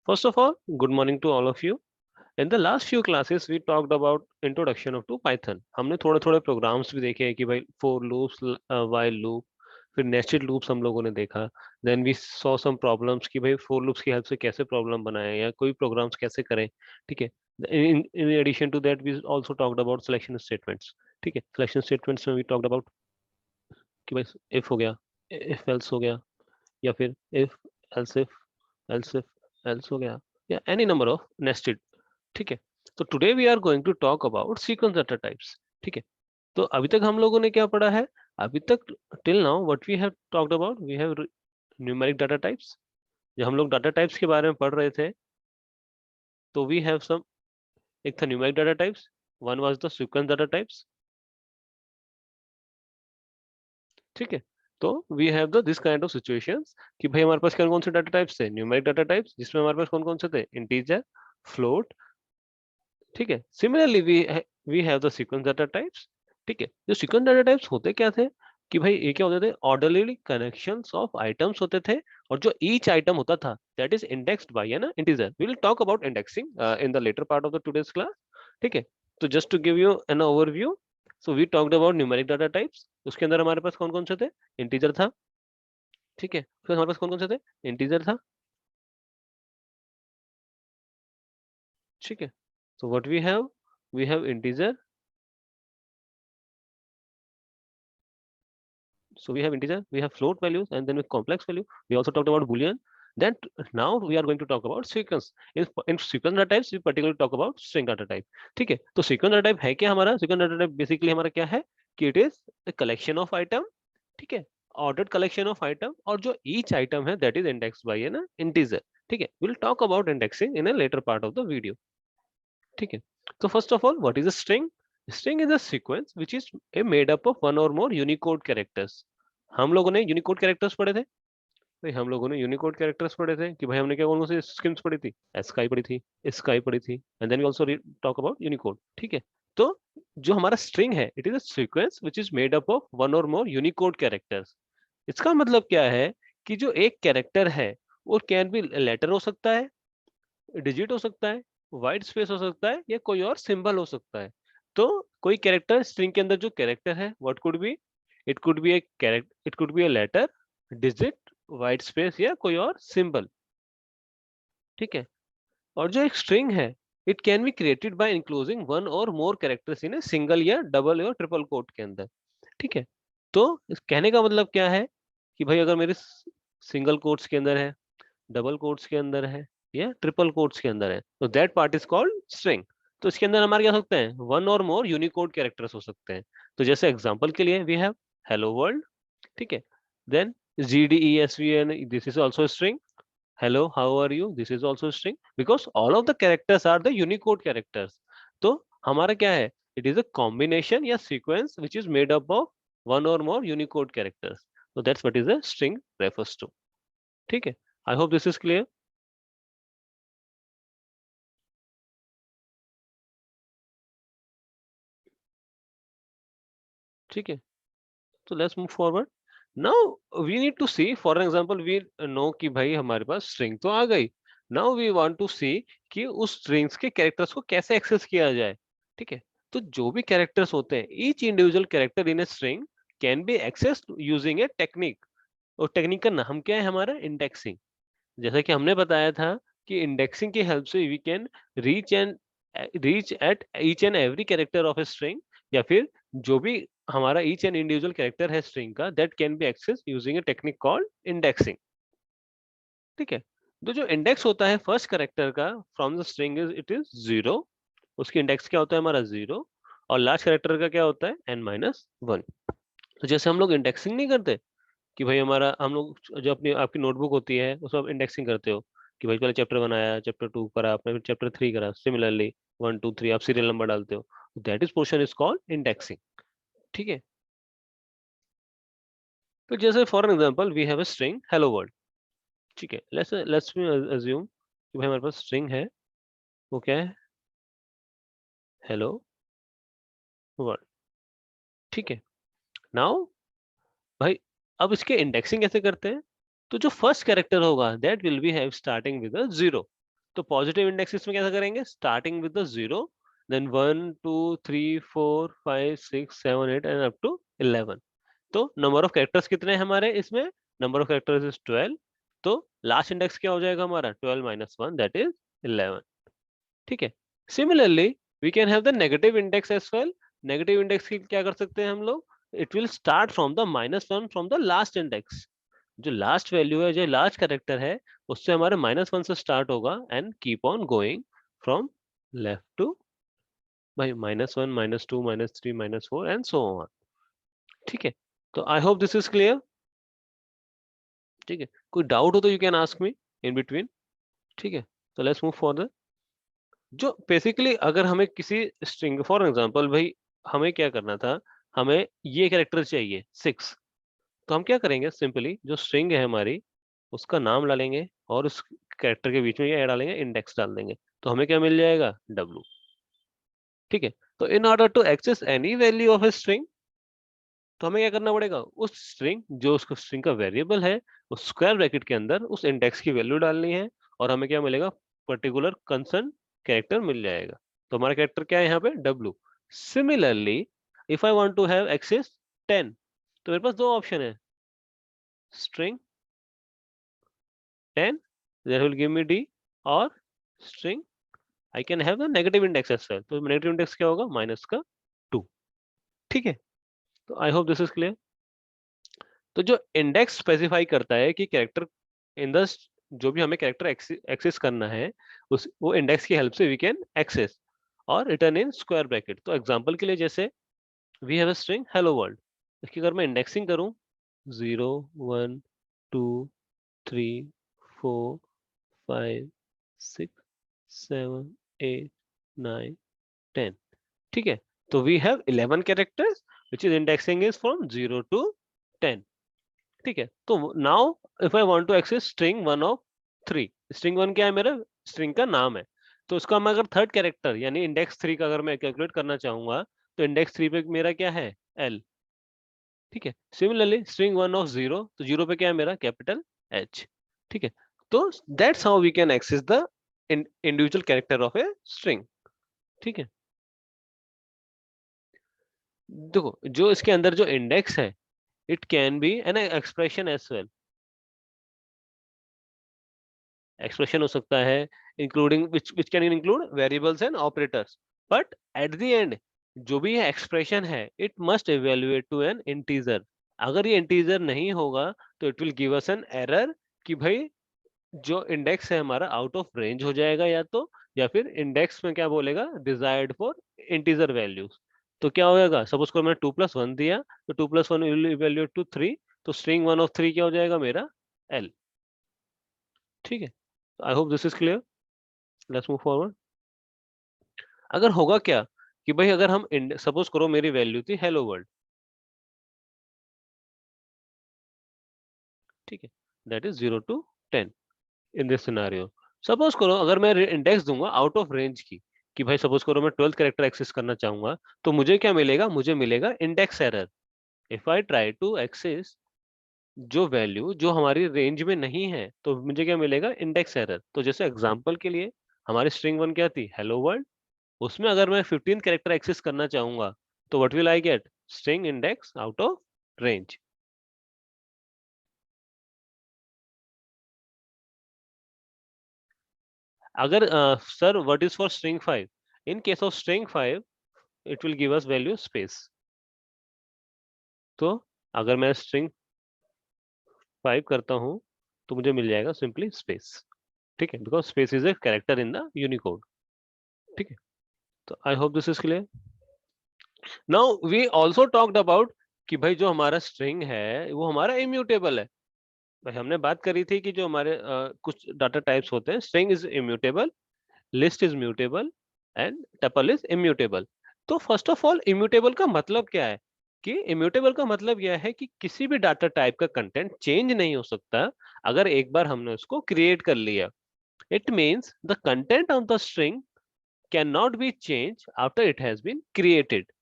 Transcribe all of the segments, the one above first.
First of all, good morning to all of you. In the last few classes, we talked about introduction of to Python. हमने थोड़े थोड़े programmes भी देखे हैं कि भाई for loops, while loop, फिर nested loops हम लोगों ने देखा. Then we saw some problems कि भाई for loops की हेल्प से कैसे प्रॉब्लम बनाएं या कोई प्रोग्राम्स कैसे करें. ठीक है. In addition to that, we also talked about selection statements. ठीक है. Selection statements में we talked about कि भाई if हो गया, if else हो गया, या फिर if else if else हो गया, या any number of nested. ठीक है. तो today we are going to talk about sequence data types. ठीक है. तो अभी तक हम लोगों ने क्या पढ़ा है? अभी तक till now what we have talked about, we have numeric data types. जब हम लोग डाटा टाइप्स के बारे में पढ़ रहे थे तो वी हैव सम, एक था numeric data types, one was the sequence data types. ठीक है. तो we have the this kind of situations कि भाई हमारे पास कौन कौन से डाटा टाइप्स थे, न्यूमेरिक डाटा टाइप्स, जिसमें हमारे पास कौन कौन से थे, इंटीजर, फ्लोट. ठीक है. Similarly we have the sequence data types. ठीक है. जो सीक्वेंस डाटा टाइप्स होते क्या थे कि भाई ये क्या होते थे, ऑर्डरली कनेक्शंस ऑफ आइटम्स होते थे, और जो ईच आइटम होता था that is indexed by an integer. We will talk about indexing in the latter part of the today's class. ठीक है. तो just to give you an overview, so we talked about numeric data types. उसके अंदर हमारे पास कौन कौन से थे, इंटीजर था. ठीक है. फिर हमारे पास कौन कौन से थे, इंटीजर था. ठीक है. so what we have integer. So we have integer, we have float values, and then with complex value. We also talked about boolean. Then now we are going to talk about sequence. In sequence data types, we particularly talk about string data type. ठीक है. तो sequence data type है क्या हमारा? Sequence data type basically हमारा क्या है कि it is a collection of item. ठीक है. Ordered collection of item, और जो each item है that is indexed by an integer. ठीक है. We'll talk about indexing in a later part of the video. ठीक है. So first of all, what is a string? String is a sequence which is made up of one or more Unicode characters. हम लोगों ने Unicode characters पढ़े थे भाई, हम लोगों ने यूनिकोड कैरेक्टर्स पढ़े थे कि भाई हमने क्या कौन सी स्ट्रिंग्स पढ़ी थी, एस्काई पढ़ी थी, स्काई पढ़ी थी, and then we also talk about Unicode. ठीक है. तो जो हमारा स्ट्रिंग है, it is a sequence which is made up of one or more Unicode characters. इसका मतलब क्या है कि जो एक कैरेक्टर है वो कैन बी लेटर हो सकता है, डिजिट हो सकता है, वाइट स्पेस हो सकता है, या कोई और सिंबल हो सकता है. तो कोई कैरेक्टर स्ट्रिंग के अंदर जो कैरेक्टर है what could be, it could be a character, it could be a letter, digit, white space, या कोई और सिंबल. ठीक है. और जो एक स्ट्रिंग है, it can be created by including one or more characters in a single या डबल या ट्रिपल कोट के अंदर. ठीक है. तो इस कहने का मतलब क्या है कि भाई अगर मेरे सिंगल कोट्स के अंदर है, डबल कोट्स के अंदर है, या ट्रिपल कोट्स के अंदर है, तो that part is called string. तो इसके अंदर हमारे क्या हो सकते हैं, one or more Unicode characters हो सकते हैं. तो जैसे एग्जांपल के लिए वी हैव हेलो वर्ल्ड. ठीक है. Then GDESVN, this is also a string. Hello, how are you, this is also a string, because all of the characters are the Unicode characters. तो हमारा क्या है, it is a combination या sequence which is made up of one or more Unicode characters. So that's what is a string refers to. ठीक है. I hope this is clear. ठीक है. तो let's move forward. Now we need to see, for example we know कि भाई हमारे पास string तो आ गई. Now we want to see कि उस स्ट्रिंग्स के कैरेक्टर्स को कैसे एक्सेस किया जाए. ठीक है. तो जो भी कैरेक्टर्स होते हैं, each individual character in a string can be accessed using a technique. और टेक्निक का नाम क्या है हमारा, इंडेक्सिंग. जैसा कि हमने बताया था कि इंडेक्सिंग की हेल्प से we can reach and reach at each and every character of a string, या फिर जो भी हमारा ईच एंड इंडिविजुअल कैरेक्टर है स्ट्रिंग का, that can be access using a technique called indexing. ठीक है. तो जो इंडेक्स होता है फर्स्ट कैरेक्टर का from the string is it is 0. उसकी इंडेक्स क्या होता है हमारा 0. और लास्ट कैरेक्टर का क्या होता है n-1. तो जैसे हम लोग इंडेक्सिंग नहीं करते कि भाई हमारा, हम लोग जो अपनी आपकी नोटबुक होती है उसमें आप इंडेक्सिंग करते हो कि भाई पहले चैप्टर 1 आया, चैप्टर 2 करा आपने, फिर चैप्टर 3 करा, सिमिलरली 1 2 3 आप सीरियल नंबर डालते हो. That is portion is called indexing. ठीक है. तो जैसे for example we have a string hello world. ठीक है. लेट्स मी अज्यूम कि भाई हमारे पास स्ट्रिंग है, वो क्या है, हेलो वर्ल्ड. ठीक है. नाउ भाई अब इसके इंडेक्सिंग कैसे करते हैं. तो जो फर्स्ट कैरेक्टर होगा that will be have starting with a 0. तो पॉजिटिव इंडेक्सेस में कैसा करेंगे, starting with the 0, then 1 2 3 4 5 6 7 8 and up to 11। तो नंबर ऑफ कैरेक्टर्स कितने हैं हमारे इसमें, नंबर ऑफ कैरेक्टर्स इज 12। तो लास्ट इंडेक्स क्या हो जाएगा हमारा, 12 माइनस 1 दैट इज 11। ठीक है। Similarly we can have the negative index as well. Negative index की क्या कर सकते हैं हम लोग, it will start from the -1 from the last index. जो लास्ट वैल्यू है, जो लास्ट कैरेक्टर है, उससे हमारे -1 से स्टार्ट होगा and keep on going from left to भाई -1 -2 -3 -4 एंड सो ऑन। ठीक है। तो I hope this is clear. ठीक है, कोई डाउट हो तो you can ask me in between. ठीक है, तो लेट्स मूव फॉर द, जो बेसिकली अगर हमें किसी स्ट्रिंग, फॉर एग्जांपल भाई हमें क्या करना था, हमें ये कैरेक्टर चाहिए 6। तो हम क्या करेंगे, सिंपली जो स्ट्रिंग है हमारी उसका नाम डालेंगे और उस कैरेक्टर के बीच में ये डालेंगे, इंडेक्स डाल देंगे, तो हमें क्या मिल जाएगा, W। ठीक है। तो in order to access any value of a string, तो हमें क्या करना पड़ेगा, उस स्ट्रिंग, जो उसका स्ट्रिंग का वेरिएबल है, उस स्क्वायर ब्रैकेट के अंदर उस इंडेक्स की वैल्यू डालनी है, और हमें क्या मिलेगा, पर्टिकुलर कंसर्न कैरेक्टर मिल जाएगा। तो हमारा कैरेक्टर क्या है यहाँ पे, W। Similarly if I want to have access 10, तो मेरे पास दो ऑप्शन है, string 10 that will give me D, और string I can have the negative index as well। तो नेगेटिव इंडेक्स क्या होगा, माइनस का 2। ठीक है। तो I hope this is clear. तो जो इंडेक्स स्पेसिफाई करता है कि कैरेक्टर इन द, जो भी हमें कैरेक्टर एक्सेस करना है, उस वो इंडेक्स की हेल्प से वी कैन एक्सेस और रिटर्न इन स्क्वायर ब्रैकेट। तो एग्जांपल के लिए जैसे we have a string hello world, इसकी अगर मैं इंडेक्सिंग करूं 0 1 2 3 4 5 6 7 8 9 10। ठीक है। तो we have 11 characters which is indexing is from 0 to 10। ठीक है। तो now if I want to access string 1 of 3, string 1 क्या है, मेरा स्ट्रिंग का नाम है, तो उसका मैं अगर थर्ड कैरेक्टर यानी इंडेक्स 3 का अगर मैं कैलकुलेट करना चाहूंगा, तो इंडेक्स 3 पे मेरा क्या है, L। ठीक है। सिमिलरली स्ट्रिंग 1 ऑफ 0, तो 0 पे क्या है मेरा, कैपिटल H। ठीक है। तो that's how we can access the individual character of a string. ठीक है। देखो जो इसके अंदर जो इंडेक्स है, it can be an expression as well. Expression हो सकता है, including which can include variables and operators, but at the end जो भी ये एक्सप्रेशन है, it must evaluate to an integer. अगर ये इंटीजर नहीं होगा तो it will give us an error कि भाई जो इंडेक्स है हमारा आउट ऑफ रेंज हो जाएगा, या तो या फिर इंडेक्स में क्या बोलेगा, डिजायर्ड फॉर इंटीजर वैल्यूज। तो क्या होगा, सपोज को मैंने 2+1 दिया, तो 2+1 विल इवैल्यूएट टू 3, तो स्ट्रिंग 1 ऑफ 3 क्या हो जाएगा मेरा, L। ठीक है। I hope this is clear. Let's move forward. अगर होगा क्या कि भाई अगर हम सपोज करो मेरी वैल्यू थी हेलो वर्ल्ड। ठीक है। That is 0 to 10 in this scenario. Suppose करो अगर मैं इंडेक्स दूंगा आउट ऑफ रेंज की, कि भाई सपोज करो मैं 12th कैरेक्टर एक्सेस करना चाहूंगा, तो मुझे क्या मिलेगा, मुझे मिलेगा index error. If I try to access जो वैल्यू जो हमारी रेंज में नहीं है, तो मुझे क्या मिलेगा, इंडेक्स एरर। तो जैसे एग्जांपल के लिए हमारी स्ट्रिंग 1 क्या थी, हेलो वर्ल्ड, उसमें अगर मैं 15 कैरेक्टर एक्सेस करना चाहूंगा, तो what will I get, string index out of range. अगर sir what is for string 5, in case of string 5 it will give us value space. तो अगर मैं स्ट्रिंग 5 करता हूं, तो मुझे मिल जाएगा सिंपली स्पेस। ठीक है, because space is a character in the Unicode. ठीक है। तो I hope this is clear. Now we also talked about कि भाई जो हमारा स्ट्रिंग है वो हमारा इम्यूटेबल है। भाई हमने बात करी थी कि जो हमारे कुछ डाटा टाइप्स होते हैं, string is immutable, list is mutable and tuple is immutable. तो फर्स्ट ऑफ ऑल इम्यूटेबल का मतलब क्या है, कि इम्यूटेबल का मतलब यह है कि किसी भी डाटा टाइप का कंटेंट चेंज नहीं हो सकता अगर एक बार हमने उसको क्रिएट कर लिया। It means the content of the string can not be change after it has been created.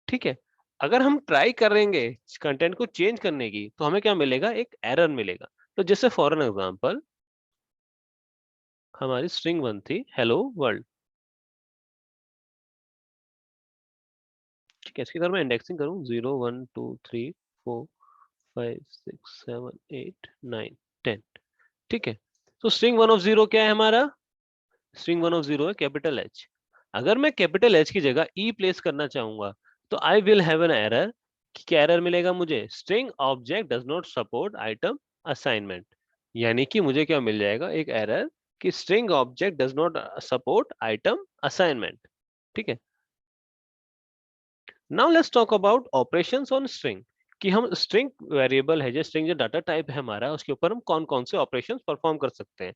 ठीक है। अगर हम ट्राई करेंगे कंटेंट को चेंज करने की, तो हमें क्या मिलेगा, एक एरर मिलेगा। तो जैसे फॉर एन एग्जांपल हमारी स्ट्रिंग 1 थी हेलो वर्ल्ड। ठीक है, इसकी अगर मैं इंडेक्सिंग करूं 0 1 2 3 4 5 6 7 8 9 10। ठीक है, तो स्ट्रिंग 1 ऑफ 0 क्या है हमारा? स्ट्रिंग 1 ऑफ 0 है कैपिटल एच। अगर मैं कैपिटल एच की जगह ई प्लेस करना चाहूंगा तो I will have an error. क्या एरर मिलेगा मुझे? String object does not support item assignment. यानी कि मुझे क्या मिल जाएगा? एक एरर कि string object does not support item assignment. ठीक है, now let's talk about operations on string, कि हम स्ट्रिंग वेरिएबल है, जो स्ट्रिंग जो डाटा टाइप है हमारा, उसके ऊपर हम कौन कौन से ऑपरेशंस परफॉर्म कर सकते हैं।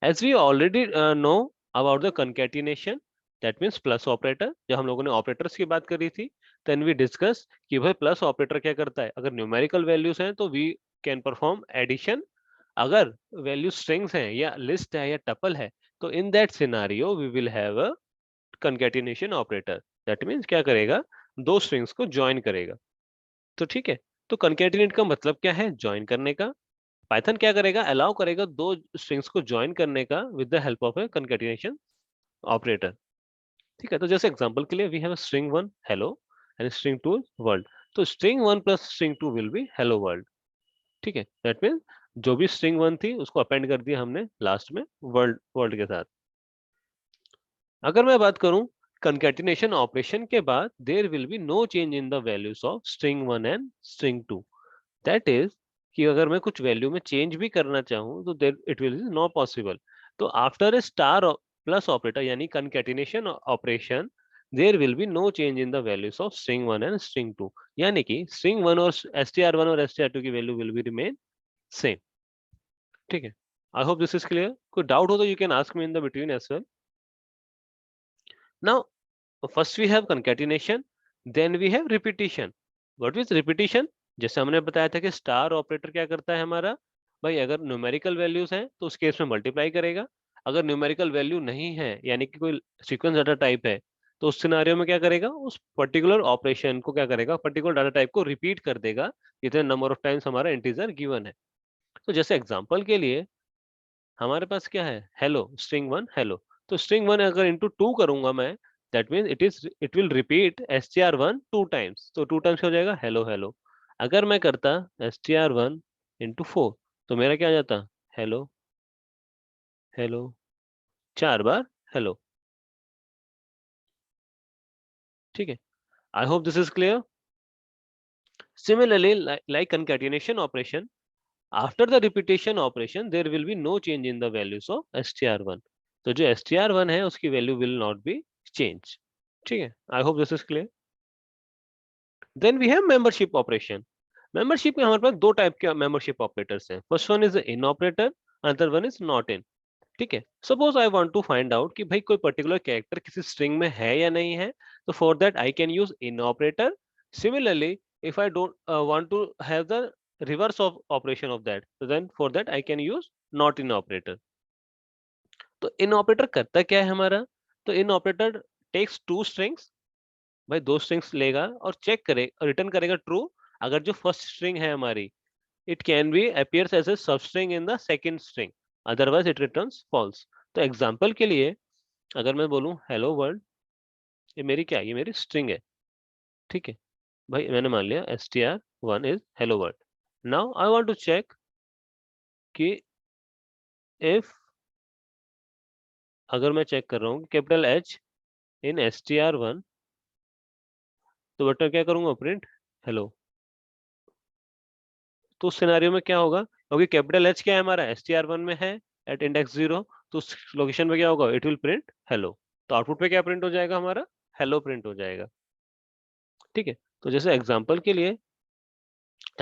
As we already know about the concatenation, that means plus operator, जब हम लोगों ने ऑपरेटर्स की बात करी थी, then we discuss कि भाई प्लस ऑपरेटर क्या करता है? अगर न्यूमेरिकल वैल्यूज हैं तो we can perform addition, अगर वैल्यू स्ट्रिंग्स हैं या लिस्ट है या टपल है तो in that scenario we will have a concatenation operator, that means क्या करेगा? दो स्ट्रिंग्स को ज्वाइन करेगा। तो ठीक है, तो concatenate का मतलब क्या है? ज्वाइन करने का। पाइथन क्या करेगा? अलाउ करेगा दो स्ट्रिंग्स को ज्वाइन करने का with the help of a concatenation operator. ठीक है, तो जैसे एग्जांपल के लिए we have string 1 hello and string 2 world. तो string 1 plus string 2 will be hello world. ठीक है, दैट मींस जो भी स्ट्रिंग 1 थी उसको अपेंड कर दिया हमने लास्ट में वर्ल्ड वर्ल्ड के साथ। अगर मैं बात करूं कंकैटिनेशन ऑपरेशन के बाद, there will be no change in the values of string 1 and string 2। That is कि अगर मैं कुछ वैल्यू में चेंज भी करना चाहूँ तो there it will be not possible. तो after a star plus operator यानी concatenation operation, there will be no change in the values of string 1 and string 2। यानी कि स्ट्रिंग 1 और str1 और str2 की value will be remain same. ठीक है, I hope this is clear. कोई doubt हो तो you can ask me in the between as well. Now first we have concatenation, then we have repetition. What is repetition? जैसे हमने बताया था कि स्टार ऑपरेटर क्या करता है हमारा? भाई अगर न्यूमेरिकल वैल्यूज हैं तो उस केस में मल्टीप्लाई करेगा। अगर न्यूमेरिकल वैल्यू नहीं है यानी कि कोई सीक्वेंस डाटा टाइप है तो उस सिनारियो में क्या करेगा? उस पर्टिकुलर ऑपरेशन को क्या करेगा? पर्टिकुलर डाटा टाइप को रिपीट कर देगा जितने नंबर ऑफ टाइम्स हमारा इंटीजर गिवन है। तो जैसे एग्जांपल के लिए हमारे पास क्या है? Hello, string 1 hello. तो स्ट्रिंग 1 अगर इंटू 2 करूंगा मैं, that means it will repeat str1 two times. तो टू टाइम्स हो जाएगा हेलो हेलो। अगर मैं करता str1 इंटू 4 तो मेरा क्या आ जाता? हेलो हेलो, चार बार हेलो। ठीक है, I hope this is clear. Similarly like concatenation operation, after the repetition operation there will be no change in the values of str1। तो जो str1 है उसकी value will not be change. ठीक है, I hope this is clear. Then we have membership operation. Membership में हमारे पास दो टाइप के मेंबरशिप ऑपरेटर्स हैं। First one is in operator, another one is not in. ठीक है, suppose I want to find out कि भाई कोई पर्टिकुलर कैरेक्टर किसी स्ट्रिंग में है या नहीं है, तो for that I can use in operator. Similarly if I don't want to have the reverse of operation of that, तो then for that I can use not in operator. तो in operator करता क्या है हमारा? तो in operator takes two strings, भाई दो strings लेगा और चेक करे रिटर्न करेगा ट्रू अगर जो फर्स्ट स्ट्रिंग है हमारी it can B appears as a substring in the second string, otherwise it returns false। तो एग्जांपल के लिए अगर मैं बोलूं हेलो वर्ल्ड, ये मेरी क्या है? ये मेरी स्ट्रिंग है। ठीक है, भाई मैंने मान लिया str1 is hello world. Now I want to check कि इफ अगर मैं चेक कर रहा हूँ कैपिटल एच इन str1 तो बट मैं क्या करूंगा? Print hello. तो उस सिनेरियो में क्या होगा? क्योंकि कैपिटल एच क्या है हमारा? str1 में है एट इंडेक्स 0, तो उस लोकेशन में क्या होगा? It will print hello. तो आउटपुट पे क्या प्रिंट हो जाएगा हमारा? हेलो प्रिंट हो जाएगा। ठीक है, तो जैसे एग्जांपल के लिए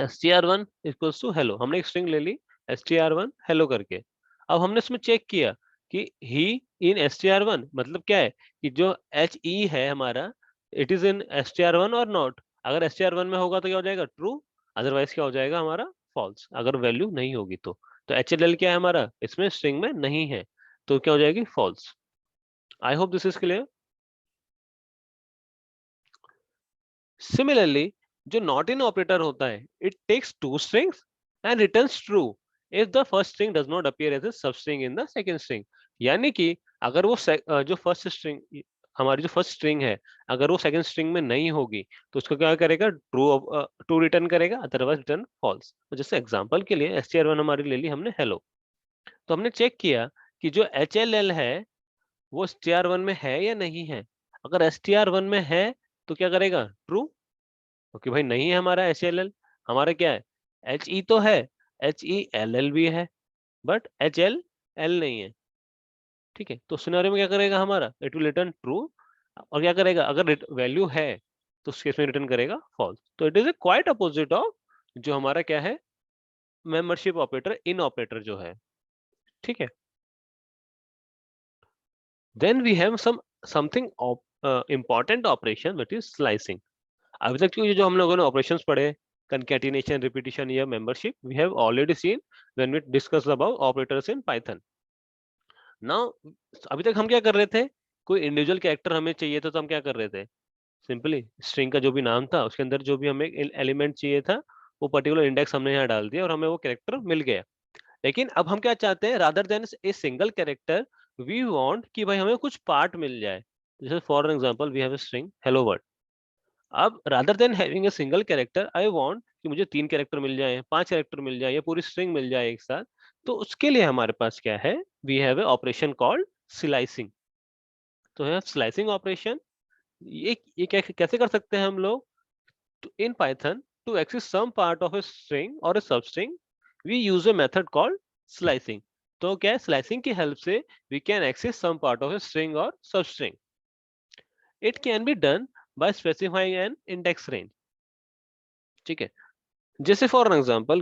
str1 इक्वल्स टू हेलो, हमने एक स्ट्रिंग ले ली str1 हेलो करके। अब हमने इसमें चेक किया कि ही इन str1 मतलब क्या है कि जो एच ई है हमारा इट इज इन str1 और नॉट। अगर str1 में होगा तो क्या हो जाएगा? ट्रू, अदरवाइज क्या हो जाएगा हमारा? फॉल्स, अगर वैल्यू नहीं होगी तो HLL क्या है हमारा? इसमें स्ट्रिंग में नहीं है तो क्या हो जाएगी? False. I hope this is clear. Similarly जो नॉट इन ऑपरेटर होता है it takes two strings and returns true. If the first string does not appear as a substring in the second string, यानी कि अगर वो जो first string हमारी जो फर्स्ट स्ट्रिंग है अगर वो सेकंड स्ट्रिंग में नहीं होगी तो उसको क्या करेगा, ट्रू रिटर्न करेगा, अदरवाइज रिटर्न फॉल्स। तो जैसे एग्जांपल के लिए str1 हमारी ले ली हमने हेलो, तो हमने चेक किया कि जो HLL है वो str1 में है या नहीं है। अगर str1 में है तो क्या करेगा, ट्रू, क्योंकि भाई नहीं है हमारा HLL, हमारा क्या है, HE तो है, HELL भी है, बट HLL नहीं है। ठीक है, तो सिनेरियो में क्या करेगा हमारा, इट विल रिटर्न ट्रू, और क्या करेगा अगर वैल्यू है तो उस केस में रिटर्न करेगा फॉल्स। तो it is a quite opposite of जो हमारा क्या है, मेंबरशिप ऑपरेटर इन ऑपरेटर जो है। ठीक है, then we have something important operation which is slicing. अभी तक जो हम लोगों ने ऑपरेशंस पढ़े, कंकैटिनेशन, रिपीटिशन या membership, we have already seen when we discuss about operators in Python. Now अभी तक हम क्या कर रहे थे, कोई इंडिविजुअल कैरेक्टर हमें चाहिए था तो हम क्या कर रहे थे, सिंपली स्ट्रिंग का जो भी नाम था उसके अंदर जो भी हमें एलिमेंट चाहिए था वो पर्टिकुलर इंडेक्स हमने यहाँ डाल दिया और हमें वो कैरेक्टर मिल गया। लेकिन अब हम क्या चाहते हैं, rather than a single character we want कि भाई हमें कुछ पार्ट मिल जाए। जैसे for example we have a string hello world, अब rather than having a single character I want कि मुझे 3 कैरेक्टर मिल जाए, 5 कैरेक्टर मिल जाए या पूरी स्ट्रिंग मिल जाए एक साथ। तो उसके लिए हमारे पास क्या है, we have a operation called slicing. तो है स्लाइसिंग ऑपरेशन, ये कैसे कर सकते हैं हम लोग, in Python, to access some part of a string or a substring, we use a method called slicing. तो क्या है, स्लाइसिंग की हेल्प से we can access some part of a string or substring. It can be done by specifying an index range. ठीक है, जैसे for an example,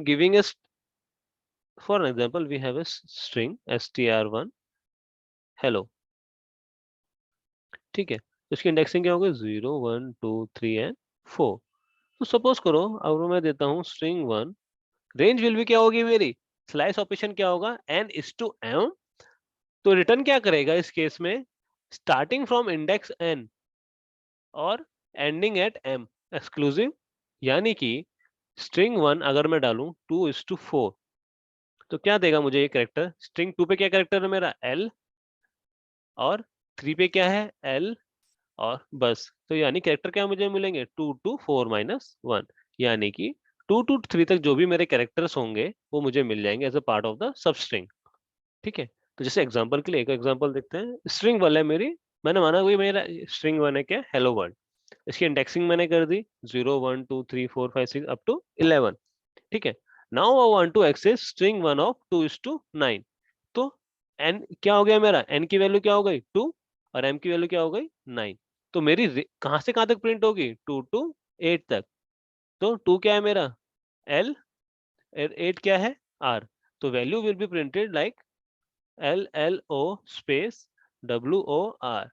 for an example we have a string str1 hello. ठीक है, तो इसकी indexing क्या होगी, 0 1 2 3 and 4। तो सपोज करो अब मैं देता हूँ string 1, रेंज विल भी क्या होगी मेरी, स्लाइस ऑपरेशन क्या होगा, n is to m। तो रिटर्न क्या करेगा इस केस में, स्टार्टिंग फ्रॉम इंडेक्स n और एंडिंग एट m एक्सक्लूसिव। यानी कि स्ट्रिंग 1 अगर मैं डालूं 2 is to 4 तो क्या देगा मुझे ये कैरेक्टर, स्ट्रिंग 2 पे क्या कैरेक्टर है मेरा l, और 3 पे क्या है l, और बस। तो यानी कैरेक्टर क्या मुझे मिलेंगे 2 to 4 minus 1, यानी कि 2 to 3 तक जो भी मेरे कैरेक्टर्स होंगे वो मुझे मिल जाएंगे as a part of the substring. ठीक है, तो जैसे एग्जांपल के लिए एक एग्जांपल देखते हैं, स्ट्रिंग 1 है मेरी, मैंने माना वही मेरा स्ट्रिंग 1 है क्या, हेलो वर्ल्ड। इसकी इंडेक्सिंग मैंने कर दी 0 1 2 3 4 5 6 अप टू 11। ठीक है, now I want to access string 1 of 2 is to 9। तो n क्या हो गया मेरा, n की वैल्यू क्या हो गई 2 और m की वैल्यू क्या हो गई 9। तो मेरी कहां से कहां तक प्रिंट होगी, 2 to 8 तक। तो 2 क्या है मेरा l, 8 क्या है r। तो value will be printed like LLO space WOR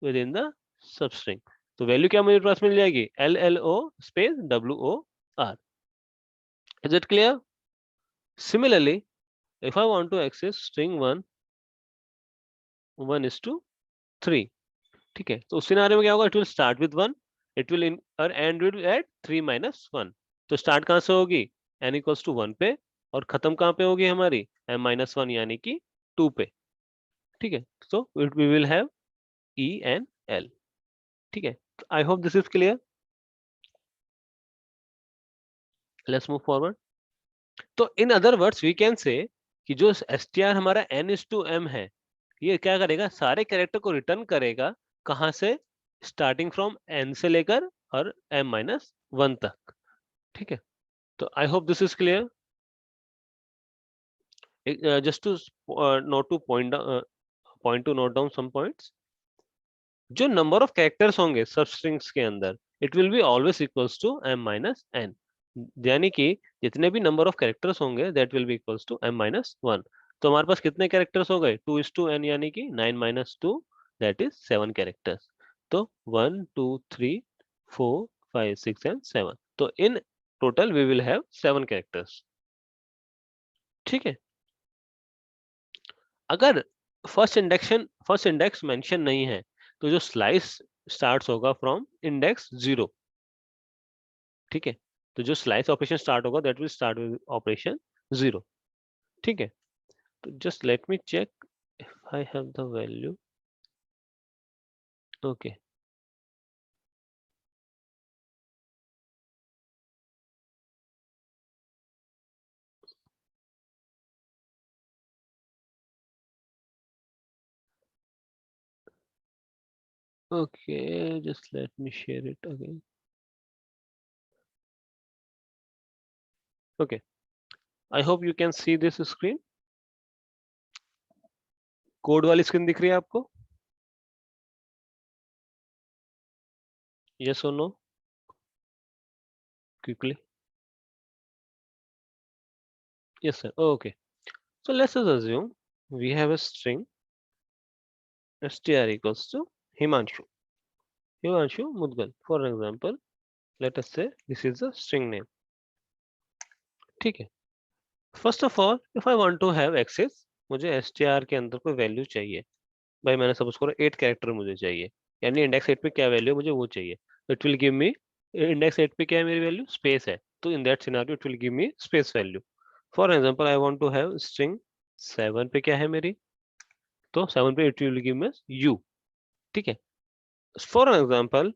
within the substring। तो वैल्यू क्या मेरे पास मिल जाएगी, LLO space WOR। Is it clear? Similarly, if I want to access string 1 1 is to 3, ठीक है, तो उस सिनारियो में क्या होगा, it will start with 1, it will or end with at 3 minus 1। तो स्टार्ट कहाँ से होगी, n equals to 1 पे, और खत्म कहाँ पे होगी हमारी m minus 1 यानी कि 2 पे। ठीक है, so we will have E and L। ठीक है, I hope this is clear, let's move forward. तो in other words we can say कि जो str हमारा n is to m है, ये क्या करेगा, सारे कैरेक्टर को रिटर्न करेगा, कहां से, स्टार्टिंग फ्रॉम n से लेकर और m माइनस 1 तक। ठीक है, तो I hope this is clear. Just to note to point to note down some points, जो नंबर ऑफ कैरेक्टर्स होंगे सब स्ट्रिंग्स के अंदर, it will be always equals to m minus n। यानी कि जितने भी नंबर ऑफ कैरेक्टर्स होंगे that will be equals to m minus 1। तो हमारे पास कितने कैरेक्टर्स हो गए, 2 is to n यानी कि 9 माइनस 2 दैट इज 7 कैरेक्टर्स। तो 1 2 3 4 5 6 एंड 7, तो in total we will have 7 characters. ठीक है, अगर फर्स्ट इंडेक्स मेंशन नहीं है तो जो स्लाइस स्टार्ट्स होगा फ्रॉम इंडेक्स 0। ठीक है, तो जो स्लाइस ऑपरेशन स्टार्ट होगा that will start with operation 0। ठीक है, तो just let me check if I have the value. Okay, okay, just let me share it again. Okay, I hope you can see this screen. Code वाली screen दिख रही है आपको? Yes or no, quickly. Yes, sir. Oh, okay. So let's just assume we have a string str equals to Himanshu. Himanshu Mudgal. For example, let us say this is the string name. ठीक है. First of all, if I want to have access, मुझे str के अंदर कोई value चाहिए. भाई मैंने suppose करो 8 कैरेक्टर मुझे चाहिए. यानी इंडेक्स 8 पे क्या वैल्यू मुझे वो चाहिए. It will give me index 8 पे क्या है मेरी वैल्यू? स्पेस है. तो in that scenario it will give me space value. For example, I want to have string 7 पे क्या है मेरी? तो 7 पे it will give me u. ठीक है. For example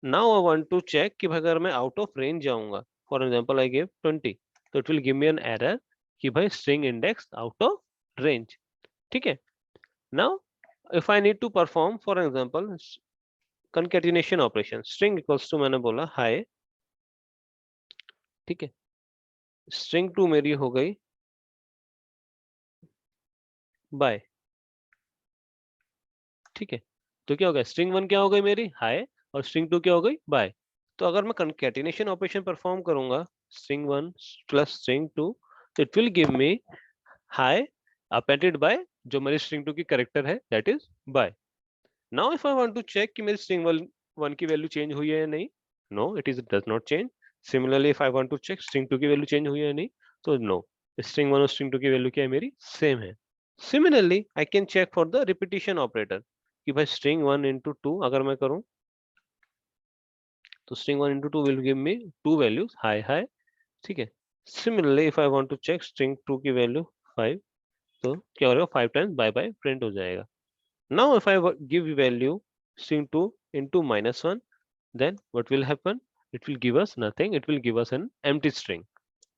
now I want to check कि भाई अगर मैं आउट ऑफ रेंज जाऊंगा, फॉर एग्जाम्पल आई गिव 20, तो it will give me an error कि भाई string index out of range. ठीक है, now if I need to perform for example concatenation operation, string equals to मैंने बोला high. ठीक है, स्ट्रिंग 2 मेरी हो गई बाय। ठीक है, तो क्या हो गया, स्ट्रिंग 1 क्या हो गई मेरी हाई और स्ट्रिंग 2 क्या हो गई बाय। तो अगर मैं कंकेटिनेशन ऑपरेशन परफॉर्म करूंगा string 1 plus string 2, it will give me high appended by जो मेरी string 2 की करेक्टर है that is by। now if I want to check कि मेरी string 1 की वैल्यू चेंज हुई है या नहीं, no it is does not change। similarly if I want to check string 2 की वैल्यू चेंज हुई है या नहीं, तो no, string 1 और string 2 की वैल्यू क्या है मेरी सेम है। similarly I can check for the repetition operator कि भाई string 1 into 2 अगर मैं करूं तो string 1 into 2 will give me two values high high। ठीक है, similarly if I want to check string 2 की वैल्यू 5, तो क्या हो जाएगा 5 टाइम्स बाय बाय प्रिंट हो जाएगा। Now if I give value string 2 into -1, then what will happen? It will give us nothing, it will give us an empty string।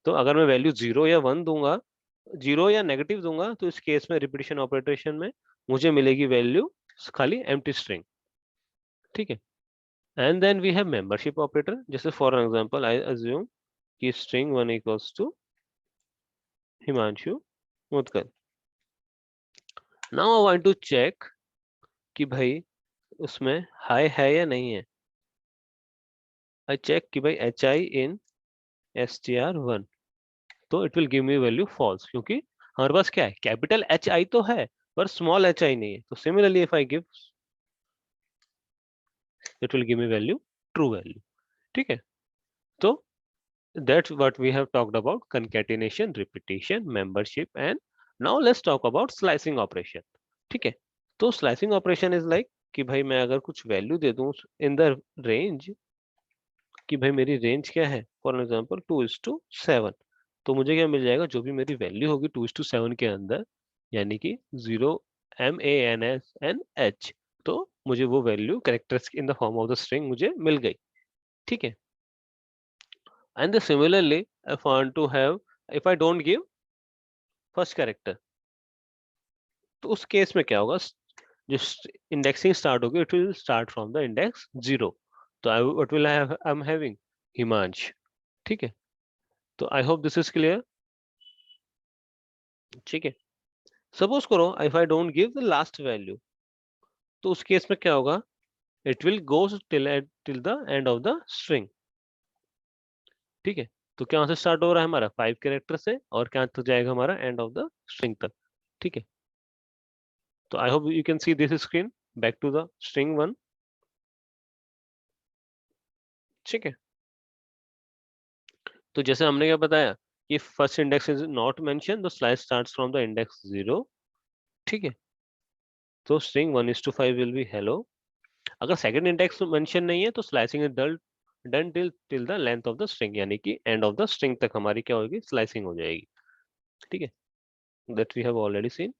तो अगर मैं वैल्यू 0 या 1 दूंगा, 0 या नेगेटिव दूंगा, तो इस केस में रिपीटिशन ऑपरेशन में मुझे मिलेगी वैल्यू खाली एम्प्टी स्ट्रिंग। ठीक है, and then we have membership operator. जैसे फॉर एग्जांपल आई अज्यूम कि string 1 equals to Himanshu Mudgal. Now I want to check कि भाई उसमें हाई है या नहीं है। आई चेक कि भाई एच आई इन str1, तो it will give me value false, क्योंकि हमारे पास क्या है, कैपिटल एच आई तो है पर स्मॉल एच आई नहीं है। तो similarly if I give, it will give me value true value. ठीक है, तो that's what we have talked about concatenation, repetition, membership and now let's talk about slicing operation. ठीक है, तो स्लाइसिंग ऑपरेशन इज लाइक कि भाई मैं अगर कुछ वैल्यू दे दूं इन द रेंज, कि भाई मेरी रेंज क्या है, फॉर एग्जांपल 2:7, तो मुझे क्या मिल जाएगा, जो भी मेरी वैल्यू होगी 2:7 के अंदर, यानी कि 0 MANS and H, तो मुझे वो value characters in the form of the string मुझे मिल गई। ठीक है, and similarly if I want to have, if I don't give first character, तो उस केस में क्या होगा, जो इंडेक्सिंग स्टार्ट होगी it will start from the index 0। तो I what will I am having Himansh. ठीक है, तो I hope this is clear. ठीक है, सपोज करो if I don't give the last value, तो उस केस में क्या होगा, it will goes till the end of the string. ठीक है, तो क्या से स्टार्ट हो रहा है हमारा 5 कैरेक्टर से, और क्या तक जाएगा हमारा एंड ऑफ द स्ट्रिंग तक। ठीक है, तो I hope you can see this screen. Back to the string 1। ठीक है, तो जैसे हमने क्या बताया कि first index is not mention, the slice starts from the index 0। ठीक है, तो स्ट्रिंग 1:5 विल बी हेलो। अगर सेकंड इंडेक्स मेंशन नहीं है तो slicing is done till the length of the string, यानी कि एंड ऑफ द स्ट्रिंग तक हमारी क्या होगी, स्लाइसिंग हो जाएगी। ठीक है, that we have already seen.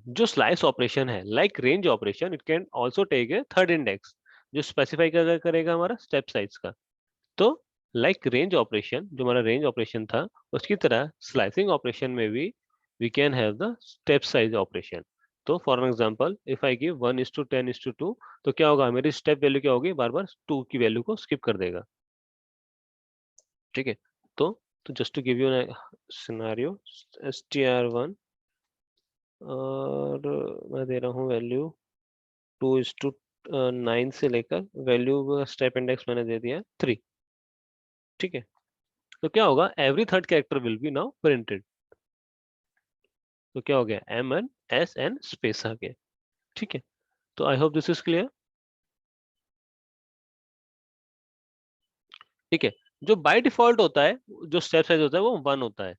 जो स्लाइस ऑपरेशन है like range operation, it can also take a third index जो स्पेसिफाई करेगा हमारा स्टेप साइज का। तो लाइक रेंज ऑपरेशन, जो हमारा रेंज ऑपरेशन था, उसकी तरह स्लाइसिंग ऑपरेशन में भी we can have the step size operation. तो for an example if I give 1:10:2, तो क्या होगा, मेरी स्टेप वैल्यू क्या होगी, बार बार 2 की वैल्यू को स्किप कर देगा। ठीक है, तो just to give you scenario, str1 और मैं दे रहा हूँ वैल्यू 2:9 से लेकर वैल्यू स्टेप इंडेक्स मैंने दे दिया 3। ठीक है, तो क्या होगा, every third character will be now printed. तो क्या हो गया, MN स्पेस आ गया। ठीक है, तो I hope this is clear. ठीक है, जो बाय डिफॉल्ट होता है, जो स्टेप साइज होता है वो 1 होता है।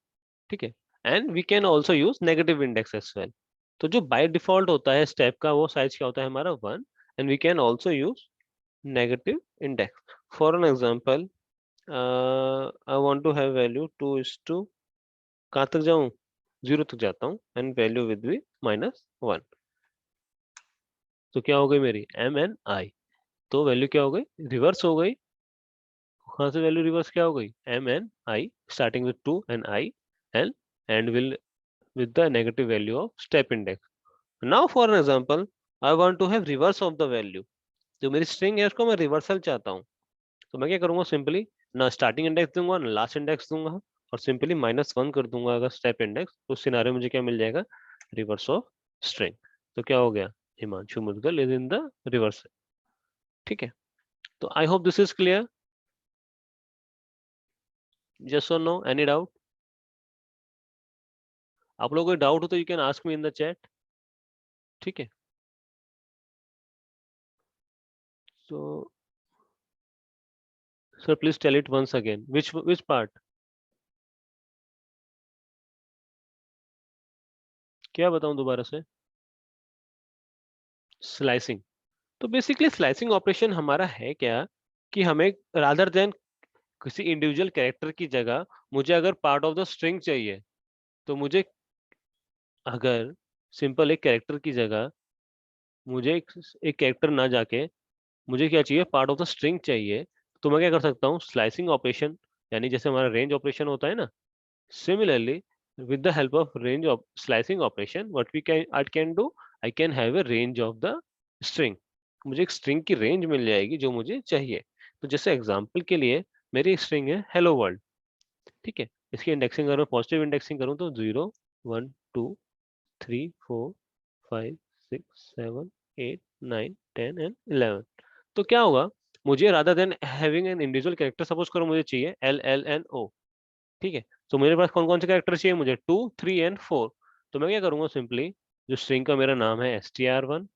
ठीक है, and we can also use negative index as well. तो जो बाय डिफॉल्ट होता है स्टेप का, वो साइज क्या होता है हमारा 1, and we can also use negative index. For an example, I want to have value 2:, कहाँ तक जाऊं, 0 तक जाता हूँ, एंड वैल्यू विद बी -1। तो क्या हो गई मेरी MNI, तो वैल्यू क्या हो गई, रिवर्स हो गई। कहाँ से वैल्यू रिवर्स क्या हो गई, MNI starting with 2 and I, and will with the negative value of step index. Now for an example, I want to have reverse of the value। जो मेरी स्ट्रिंग है उसको मैं रिवर्सल चाहता हूँ। तो मैं क्या करूंगा, सिंपली ना स्टार्टिंग इंडेक्स दूंगा ना लास्ट इंडेक्स दूंगा, और सिंपली -1 कर दूंगा अगर स्टेप इंडेक्स। तो उस सिनारियो में मुझे क्या मिल जाएगा, रिवर्स ऑफ स्ट्रिंग। तो क्या हो गया, Himanshu Mudgal is in the reverse. ठीक है, तो I hope this is clear. Yes or no, any doubt? आप लोगों को डाउट हो तो you can ask me in the chat. ठीक है, so sir please tell it once again, which part? क्या बताऊं दोबारा से? स्लाइसिंग। तो बेसिकली स्लाइसिंग ऑपरेशन हमारा है क्या, कि हमें रादर देन किसी इंडिविजुअल कैरेक्टर की जगह मुझे अगर पार्ट ऑफ द स्ट्रिंग चाहिए, तो मुझे अगर सिंपल एक कैरेक्टर की जगह मुझे एक कैरेक्टर ना जाके मुझे क्या चाहिए, पार्ट ऑफ द स्ट्रिंग चाहिए, तो मैं क्या कर सकता हूँ, स्लाइसिंग ऑपरेशन, यानी जैसे हमारा रेंज ऑपरेशन होता है ना, similarly with the help of range of slicing operation, what we can I can do, I can have a range of the string। मुझे एक स्ट्रिंग की रेंज मिल जाएगी जो मुझे चाहिए। तो जैसे एग्जांपल के लिए मेरी स्ट्रिंग है हेलो वर्ल्ड। ठीक है, इसकी इंडेक्सिंग अगर मैं पॉजिटिव इंडेक्सिंग करूँ तो 0 1 2 3 4 5 6 7 8 9 10 एंड 11। तो क्या होगा, मुझे rather than having an individual character, suppose करो मुझे चाहिए LLNO। ठीक है, तो मेरे पास कौन कौन से कैरेक्टर चाहिए, मुझे 2 3 एंड 4। तो मैं क्या करूंगा, सिंपली जो स्ट्रिंग का मेरा नाम है str1,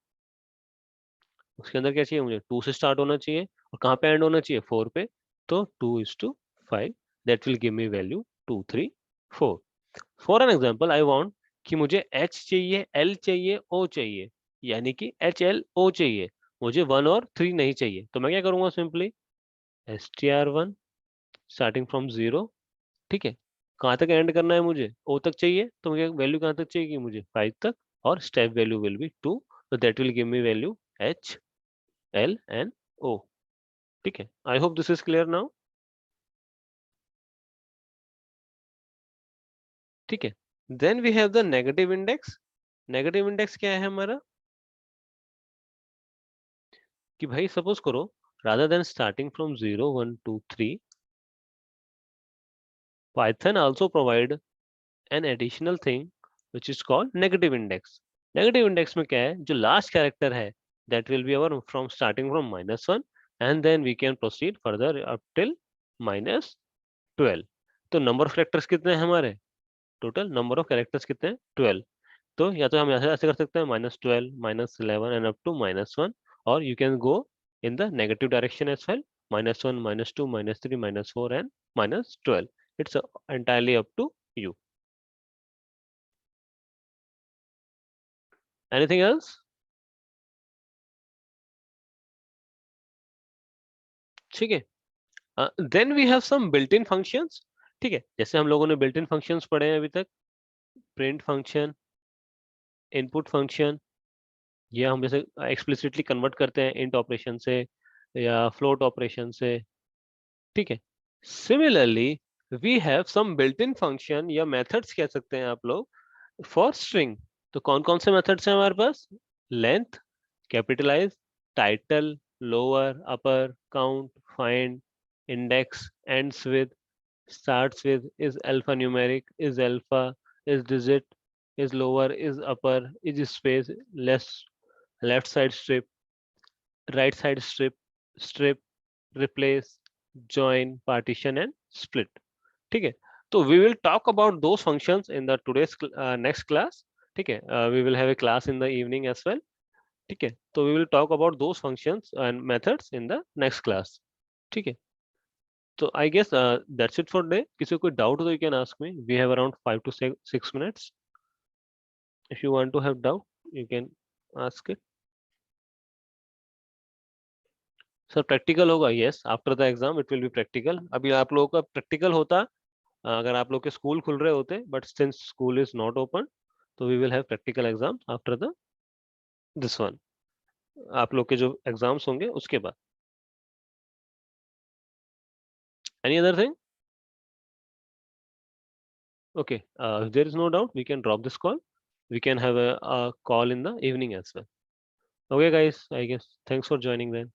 उसके अंदर क्या चाहिए, मुझे 2 से स्टार्ट होना चाहिए, और कहाँ पे एंड होना चाहिए, 4 पे। तो 2:5, that will give me value 2 3 4। For an example I want कि मुझे H चाहिए, L चाहिए, O चाहिए, यानी कि HLO चाहिए, मुझे 1 और 3 नहीं चाहिए। तो मैं क्या करूंगा, सिंपली str1 स्टार्टिंग फ्रॉम 0। ठीक है, कहाँ तक एंड करना है, मुझे O तक चाहिए, तो मुझे वैल्यू कहाँ तक चाहिए, मुझे 5 तक, और स्टेप वैल्यू विल बी 2। तो that will give me value H L and O। ठीक है, I hope this is clear now. ठीक है, then we have the negative index. Negative index क्या है हमारा, कि भाई सपोज करो rather than starting from 0 1 2 3, Python also provide an additional thing which is called negative index। Negative index में क्या है, जो लास्ट कैरेक्टर है that will be our from starting from -1, and then we can proceed further up till -12। तो number of characters कितने हैं हमारे, total number of characters कितने हैं, 12। तो या तो हम ऐसे ऐसे कर सकते हैं, -12 -11 एंड अप टू -1, और you can go in the negative direction as well, -1 -2 -3 -4 and -12। It's entirely up to you। Anything else? ठीक है, then we have some built-in functions ठीक है, जैसे हम लोगों ने बिल्ट इन फंक्शंस पढ़े हैं अभी तक, प्रिंट फंक्शन, इनपुट फंक्शन, ये हम जैसे एक्सप्लिसिटली कन्वर्ट करते हैं इंट ऑपरेशन से या फ्लोट ऑपरेशन से, ठीक है। Similarly we have some built in function या मेथड्स कह सकते हैं आप लोग फॉर स्ट्रिंग। तो कौन कौन से मेथड्स हैं हमारे पास? Length, capitalize, title, lower, upper, count, find, index, ends with, starts with, is alphanumeric, is alpha, is digit, is lower, is upper, is space, left side strip, right side strip, strip, replace, join, partition and split. ठीक है, तो we will talk about those functions in the today's next class. ठीक है, we will have a class in the evening as well. ठीक है, तो we will talk about those functions and methods in the next class. ठीक है, so I guess that's it for today. किसी को कोई doubt हो तो you can ask me. We have around 5 to 6 minutes. If you want to have doubt, you can ask it. Sir, practical होगा? Yes. After the exam, it will be practical. अभी आप लोगों का practical होता अगर आप लोग के स्कूल खुल रहे होते, but since school is not open, तो we will have practical exam after the this one. आप लोग के जो exams होंगे उसके बाद. Any other thing? Okay. If there is no doubt, we can drop this call. We can have a call in the evening as well. Okay, guys. I guess thanks for joining then.